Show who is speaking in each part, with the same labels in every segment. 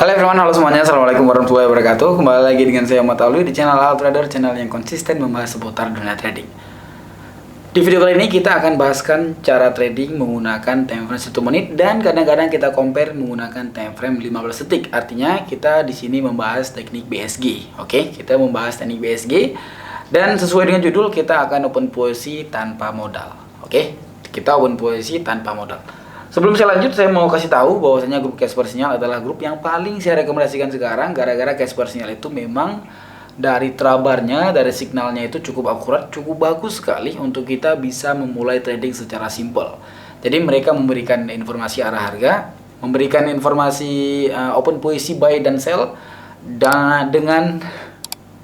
Speaker 1: Halo everyone, halo semuanya, assalamualaikum warahmatullahi wabarakatuh. Kembali lagi dengan saya Muhammad Alwi di channel Al Trader, channel yang konsisten membahas seputar dunia trading. Di video kali ini kita akan bahaskan cara trading menggunakan time frame 1 menit dan kadang-kadang kita compare menggunakan time frame 15 detik. Artinya kita di sini membahas teknik BSG. Oke, kita membahas teknik BSG dan sesuai dengan judul kita akan open posisi tanpa modal. Oke, kita open posisi tanpa modal. Sebelum saya lanjut, saya mau kasih tahu bahwasanya grup Casper Sinyal adalah grup yang paling saya rekomendasikan sekarang, gara-gara Casper Sinyal itu memang dari trabarnya, dari signalnya itu cukup akurat, cukup bagus sekali untuk kita bisa memulai trading secara simple. Jadi mereka memberikan informasi arah harga, memberikan informasi open posisi buy dan sell dan dengan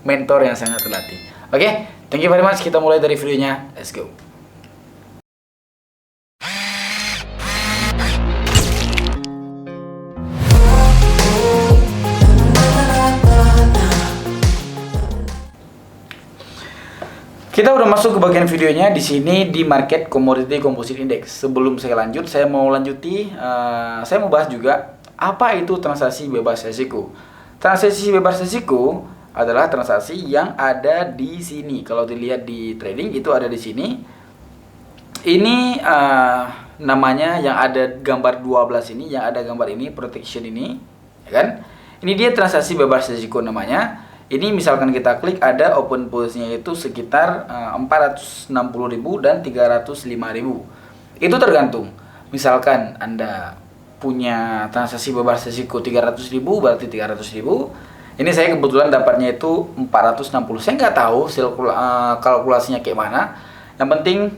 Speaker 1: mentor yang sangat terlatih. Oke, thank you very much. Kita mulai dari videonya. Let's go. Kita udah masuk ke bagian videonya di sini di market commodity composite index. Sebelum saya lanjut, saya mau bahas juga apa itu transaksi bebas resiko. Transaksi bebas resiko adalah transaksi yang ada di sini. Kalau dilihat di trading itu ada di sini. Ini namanya yang ada gambar 12 ini, yang ada gambar ini protection ini, ya kan? Ini dia transaksi bebas resiko namanya. Ini misalkan kita klik ada open posisinya itu sekitar 460.000 dan 305.000. Itu tergantung. Misalkan Anda punya transaksi bebas risiko 300.000 berarti 300.000. Ini saya kebetulan dapatnya itu 460. Saya nggak tahu kalkulasinya kayak mana. Yang penting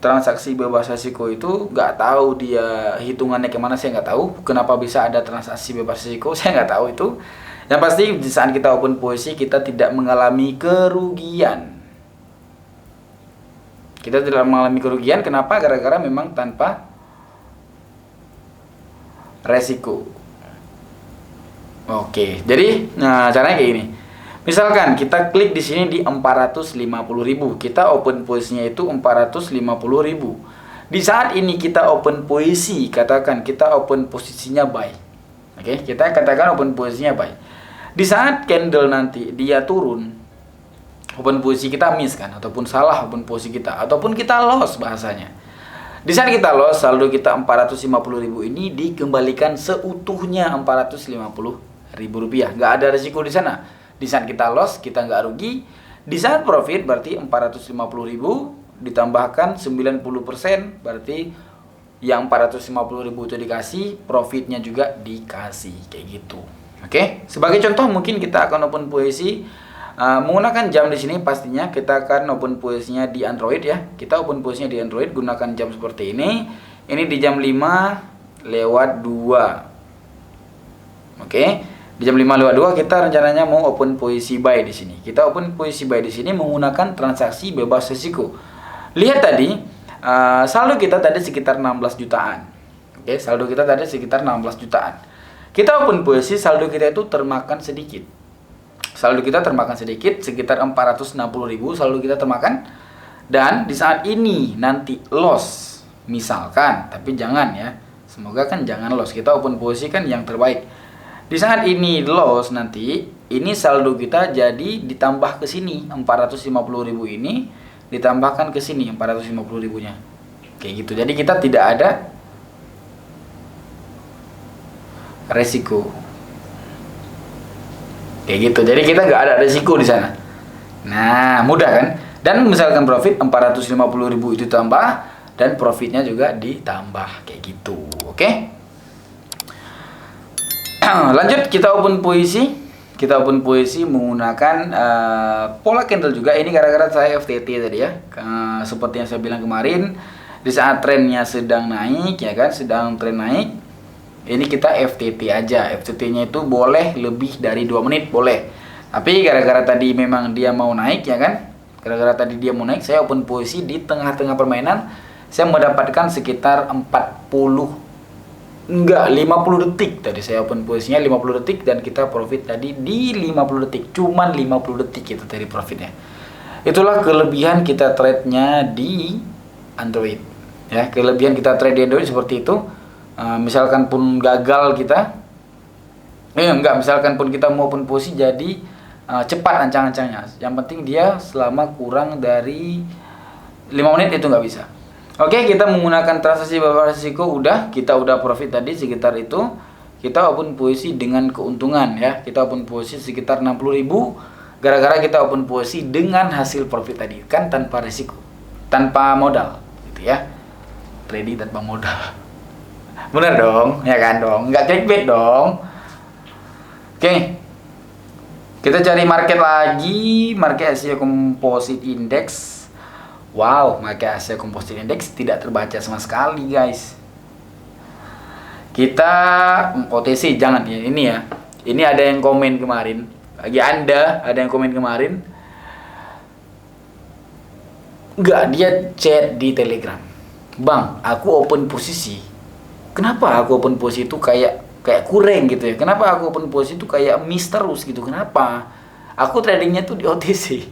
Speaker 1: transaksi bebas risiko itu nggak tahu dia hitungannya kayak mana, saya nggak tahu. Kenapa bisa ada transaksi bebas risiko saya nggak tahu itu. Yang pasti di saat kita open posisi kita tidak mengalami kerugian. Kita tidak mengalami kerugian, kenapa? Gara-gara memang tanpa resiko. Oke, jadi caranya kayak gini. Misalkan kita klik di sini di 450.000, kita open posisinya itu 450.000. Di saat ini kita open posisi, katakan kita open posisinya buy. Oke, kita katakan open posisinya buy. Di saat candle nanti dia turun, open posisi kita miss kan, ataupun salah open posisi kita, ataupun kita loss bahasanya. Di saat kita loss, saldo kita 450.000 ini dikembalikan seutuhnya 450.000 rupiah. Nggak ada resiko di sana. Di saat kita loss, kita nggak rugi. Di saat profit berarti 450.000 ditambahkan 90%, berarti yang 450.000 itu dikasih, profitnya juga dikasih, kayak gitu. Oke, sebagai contoh mungkin kita akan open posisi menggunakan jam di sini. Pastinya kita akan open posisinya di Android ya. Kita open posisinya di Android gunakan jam seperti ini. Ini di jam 5:02. Oke, di jam 5:02 kita rencananya mau open posisi buy di sini. Kita open posisi buy di sini menggunakan transaksi bebas risiko. Lihat tadi saldo kita tadi sekitar 16 jutaan. Oke, saldo kita tadi sekitar 16 jutaan. Kita open posisi, saldo kita itu termakan sedikit. Saldo kita termakan sedikit, sekitar 460.000 saldo kita termakan. Dan di saat ini nanti loss, misalkan, tapi jangan ya. Semoga kan jangan loss. Kita open posisi kan yang terbaik. Di saat ini loss nanti, ini saldo kita jadi ditambah ke sini 450.000 ini ditambahkan ke sini 450.000-nya. Kayak gitu. Jadi kita tidak ada resiko, kayak gitu. Jadi kita nggak ada resiko di sana. Nah, mudah kan? Dan misalkan profit 450.000 itu tambah dan profitnya juga ditambah, kayak gitu. Oke. Lanjut, kita open posisi. Kita open posisi menggunakan pola candle juga. Ini gara-gara saya FTT tadi ya. Seperti yang saya bilang kemarin, di saat trennya sedang naik ya kan, sedang tren naik. Ini kita FTT aja. FTT-nya itu boleh lebih dari 2 menit, boleh. Tapi gara-gara tadi memang dia mau naik ya kan. Gara-gara tadi dia mau naik, saya open posisi di tengah-tengah permainan. Saya mendapatkan sekitar 50 detik. Tadi saya open posisinya 50 detik dan kita profit tadi di 50 detik. Cuman 50 detik itu tadi profitnya. Itulah kelebihan kita trade-nya di Android. Ya, kelebihan kita trade di Android seperti itu. Misalkan pun gagal kita, Enggak, misalkan pun kita mau open posisi jadi cepat ancang-ancangnya. Yang penting dia selama kurang dari 5 menit itu nggak bisa. Oke, kita menggunakan transaksi bebas risiko kita udah profit tadi sekitar itu. Kita open posisi dengan keuntungan ya. Kita open posisi sekitar 60.000 gara-gara kita open posisi dengan hasil profit tadi kan tanpa risiko, tanpa modal gitu ya. Trading tanpa modal. Bener dong, ya kan dong? Nggak clickbait dong. Oke. Kita cari market lagi, market Asia Composite Index. Wow, market Asia Composite Index tidak terbaca sama sekali, guys. Kita OTC jangan ya, ini ya. Ini ada yang komen kemarin. Bagi Anda, ada yang komen kemarin. Enggak, dia chat di Telegram. Bang, aku open posisi. Kenapa aku open posisi itu kayak kurang gitu ya? Kenapa aku open posisi itu kayak miss terus gitu? Kenapa? Aku tradingnya tuh di OTC.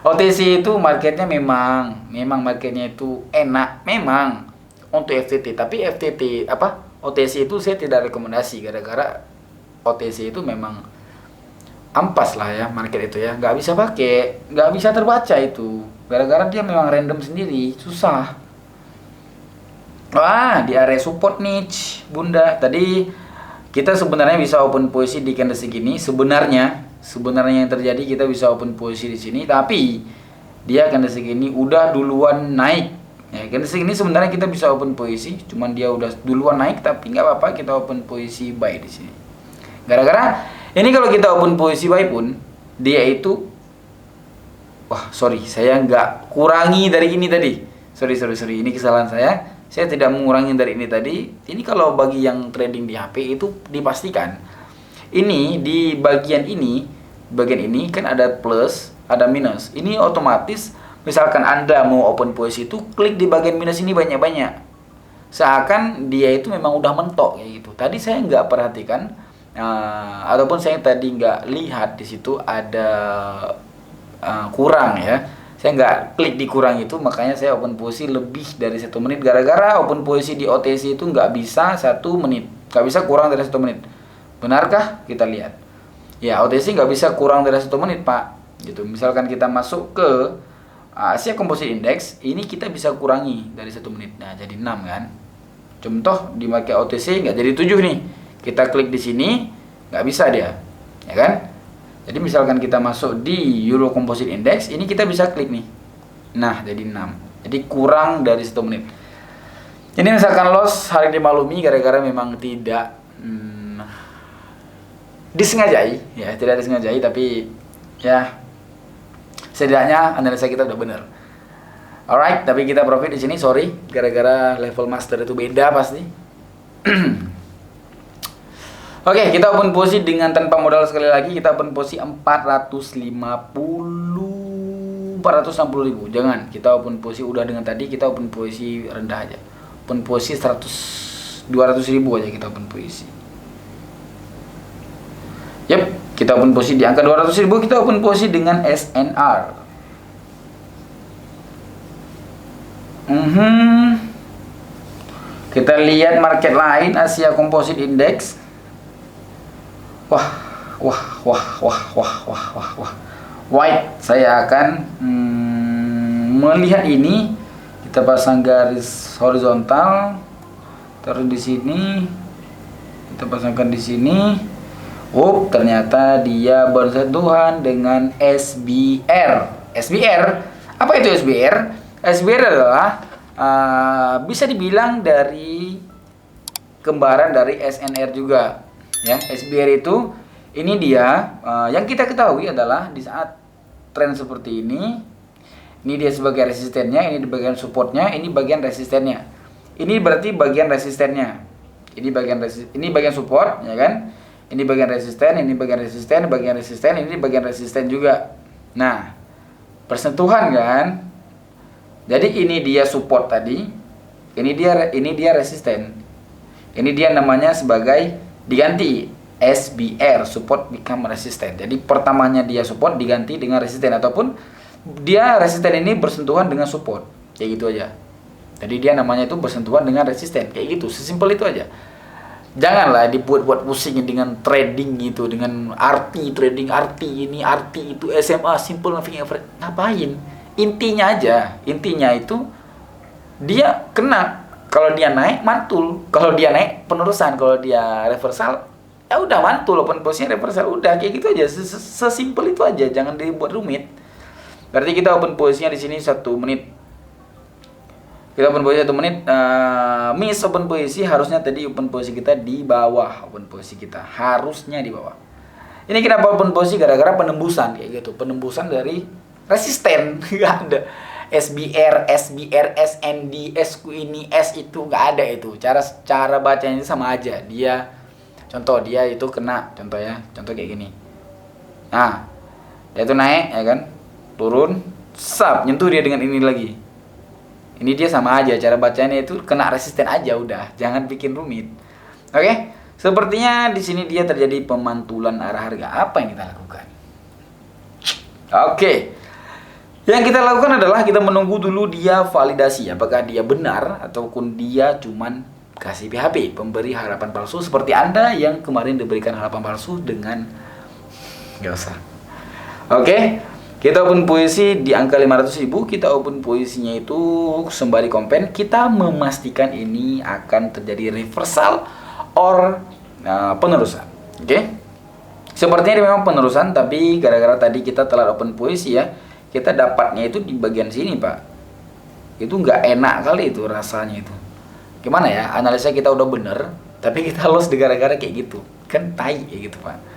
Speaker 1: OTC itu marketnya memang marketnya itu enak memang untuk FTT, tapi FTT OTC itu saya tidak rekomendasi gara-gara OTC itu memang ampas lah ya market itu ya, nggak bisa pakai, nggak bisa terbaca itu gara-gara dia memang random sendiri, susah. Wah, di area support niche bunda tadi kita sebenarnya bisa open posisi di candlestick ini. Sebenarnya yang terjadi kita bisa open posisi di sini, tapi dia candlestick ini udah duluan naik ya. Candlestick ini sebenarnya kita bisa open posisi, cuman dia udah duluan naik, tapi nggak apa-apa kita open posisi buy di sini. Gara-gara ini kalau kita open posisi buy pun dia itu saya nggak kurangi dari ini tadi. Sorry, ini kesalahan saya. Saya tidak mengurangi dari ini tadi. Ini kalau bagi yang trading di HP itu dipastikan. Ini di bagian ini kan ada plus, ada minus. Ini otomatis misalkan Anda mau open posisi itu klik di bagian minus ini banyak-banyak. Seakan dia itu memang udah mentok kayak gitu. Tadi saya nggak perhatikan ataupun saya tadi nggak lihat di situ ada kurang ya. Saya nggak klik di kurang itu, makanya saya open posisi lebih dari 1 menit. Gara-gara open posisi di OTC itu nggak bisa 1 menit, nggak bisa kurang dari 1 menit. Benarkah? Kita lihat. Ya, OTC nggak bisa kurang dari 1 menit, Pak. Gitu. Misalkan kita masuk ke Asia Composite Index, ini kita bisa kurangi dari 1 menit. Nah, jadi 6 kan. Contoh di market OTC nggak jadi 7 nih. Kita klik di sini, nggak bisa dia, ya kan? Jadi misalkan kita masuk di Euro Composite Index, ini kita bisa klik nih. Nah, jadi 6. Jadi kurang dari 1 menit. Ini misalkan loss hari dimaklumi gara-gara memang tidak disengajai, ya, tidak disengajai, tapi ya setidaknya analisa kita udah bener. Alright, tapi kita profit di sini, sorry, gara-gara level master itu beda pasti. Oke, kita open posisi dengan tanpa modal sekali lagi. Kita open posisi 460.000. Jangan, kita open posisi udah dengan tadi, kita open posisi rendah aja. Open posisi 200.000 aja kita open posisi. Yep, kita open posisi di angka 200.000, kita open posisi dengan SNR. Kita lihat market lain, Asia Composite Index. Wah. White, saya akan melihat ini. Kita pasang garis horizontal, taruh di sini, kita pasangkan di sini. Ternyata dia bersentuhan dengan SBR. Apa itu SBR? SBR adalah bisa dibilang dari kembaran dari SNR juga. Ya, SBR itu ini dia yang kita ketahui adalah di saat tren seperti ini dia sebagai resistennya, ini di bagian supportnya, ini bagian resistennya. Ini berarti bagian resistennya. Ini bagian support, ya kan? Ini bagian resisten, ini bagian resisten, ini bagian resisten juga. Nah, persentuhan kan? Jadi ini dia support tadi, ini dia resisten. Ini dia namanya sebagai diganti SBR, support become resistant. Jadi pertamanya dia support diganti dengan resisten, ataupun dia resisten ini bersentuhan dengan support, kayak gitu aja. Jadi dia namanya itu bersentuhan dengan resisten, kayak gitu, sesimpel itu aja. Janganlah dibuat-buat pusing dengan trading gitu, dengan trading ini itu SMA simple moving average. Ngapain? Intinya itu dia kena. Kalau dia naik mantul, kalau dia naik penerusan, kalau dia reversal ya udah mantul, open posisinya reversal, udah kayak gitu aja. Sesimpel itu aja, jangan dibuat rumit. Berarti kita open posisinya di sini 1 menit. Kita open posisi 1 menit, miss open posisi, harusnya tadi open posisi kita di bawah, open posisi kita harusnya di bawah. Ini kenapa open posisi? Gara-gara penembusan kayak gitu, penembusan dari resisten. Nggak ada SBR, SND, SQ ini, S itu nggak ada itu. Cara bacanya sama aja. Dia itu kena, contoh kayak gini. Nah, dia itu naik ya kan, turun, nyentuh dia dengan ini lagi. Ini dia sama aja, cara bacanya itu kena resisten aja udah, jangan bikin rumit. Oke, sepertinya di sini dia terjadi pemantulan arah harga. Apa yang kita lakukan? Oke, yang kita lakukan adalah kita menunggu dulu dia validasi, apakah dia benar ataupun dia cuman kasih PHP, pemberi harapan palsu, seperti Anda yang kemarin diberikan harapan palsu dengan nggak usah. Oke. Kita open posisi di angka 500.000, kita open posisinya itu sembari kompen, kita memastikan ini akan terjadi reversal or penerusan. Oke. Sepertinya ini memang penerusan, tapi gara-gara tadi kita telat open posisi ya, kita dapatnya itu di bagian sini, Pak. Itu nggak enak kali itu rasanya itu. Gimana ya? Analisa kita udah bener, tapi kita loss gara-gara kayak gitu. Kan tai kayak gitu, Pak.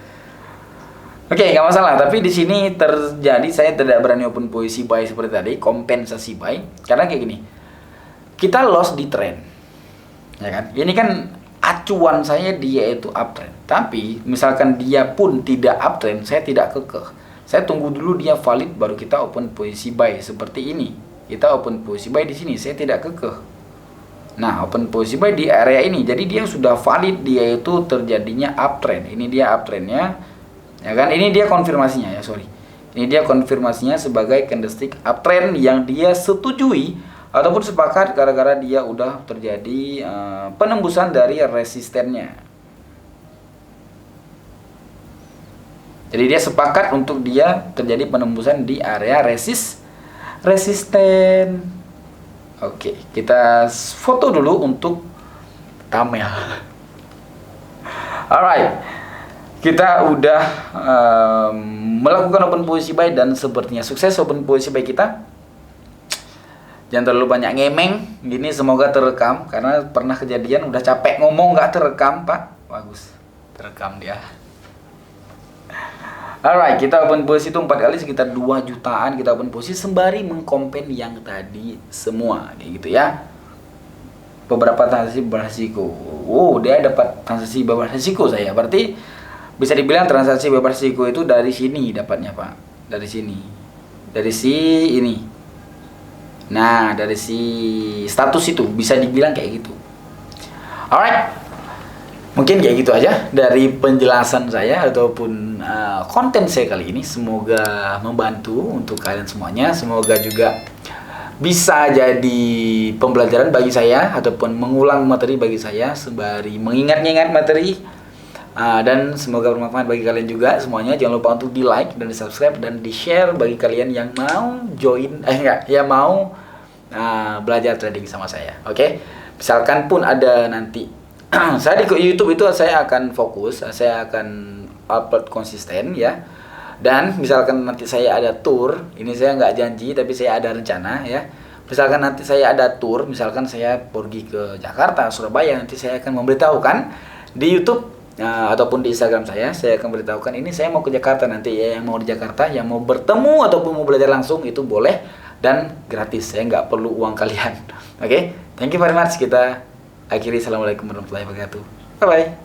Speaker 1: Oke, nggak masalah. Tapi di sini terjadi saya tidak berani open posisi buy seperti tadi, kompensasi buy. Karena kayak gini, kita loss di trend, ya kan? Ini kan acuan saya dia itu uptrend. Tapi misalkan dia pun tidak uptrend, saya tidak kekeh. Saya tunggu dulu dia valid, baru kita open posisi buy seperti ini. Kita open posisi buy di sini, saya tidak kekeh. Nah, open posisi buy di area ini, jadi dia sudah valid, dia itu terjadinya uptrend. Ini dia uptrendnya. Ya kan, ini dia konfirmasinya ya, sorry. Ini dia konfirmasinya sebagai candlestick uptrend yang dia setujui ataupun sepakat gara-gara dia udah terjadi penembusan dari resistennya. Jadi dia sepakat untuk dia terjadi penembusan di area resisten. Oke, kita foto dulu untuk thumbnail. Alright. Kita udah melakukan open posisi buy dan sepertinya sukses open posisi buy kita. Jangan terlalu banyak ngemeng gini, semoga terekam karena pernah kejadian udah capek ngomong nggak terekam, Pak. Bagus, terekam dia. Alright, kita open posisi itu 4 kali sekitar 2 jutaan kita open posisi sembari mengkompen yang tadi semua kayak gitu ya. Beberapa transaksi beresiko. Dia dapat transaksi bebas risiko saya. Berarti bisa dibilang transaksi bebas risiko itu dari sini dapatnya, Pak. Dari sini. Dari si ini. Nah, dari si status itu bisa dibilang kayak gitu. Alright. Mungkin kayak gitu aja dari penjelasan saya ataupun konten saya kali ini. Semoga membantu untuk kalian semuanya. Semoga juga bisa jadi pembelajaran bagi saya ataupun mengulang materi bagi saya sembari mengingat-ingat materi. Dan semoga bermanfaat bagi kalian juga semuanya. Jangan lupa untuk di like dan di subscribe dan di share bagi kalian yang mau join yang mau belajar trading sama saya. Oke. Misalkan pun ada nanti saya di YouTube itu saya akan fokus, saya akan upload konsisten ya. Dan misalkan nanti saya ada tour, ini saya nggak janji tapi saya ada rencana ya. Misalkan nanti saya ada tour, misalkan saya pergi ke Jakarta, Surabaya, nanti saya akan memberitahukan di YouTube ataupun di Instagram saya akan beritahukan ini saya mau ke Jakarta nanti ya, yang mau di Jakarta, yang mau bertemu ataupun mau belajar langsung itu boleh dan gratis, saya nggak perlu uang kalian. Oke, thank you very much. Kita akhiri, assalamualaikum warahmatullahi wabarakatuh. Bye bye.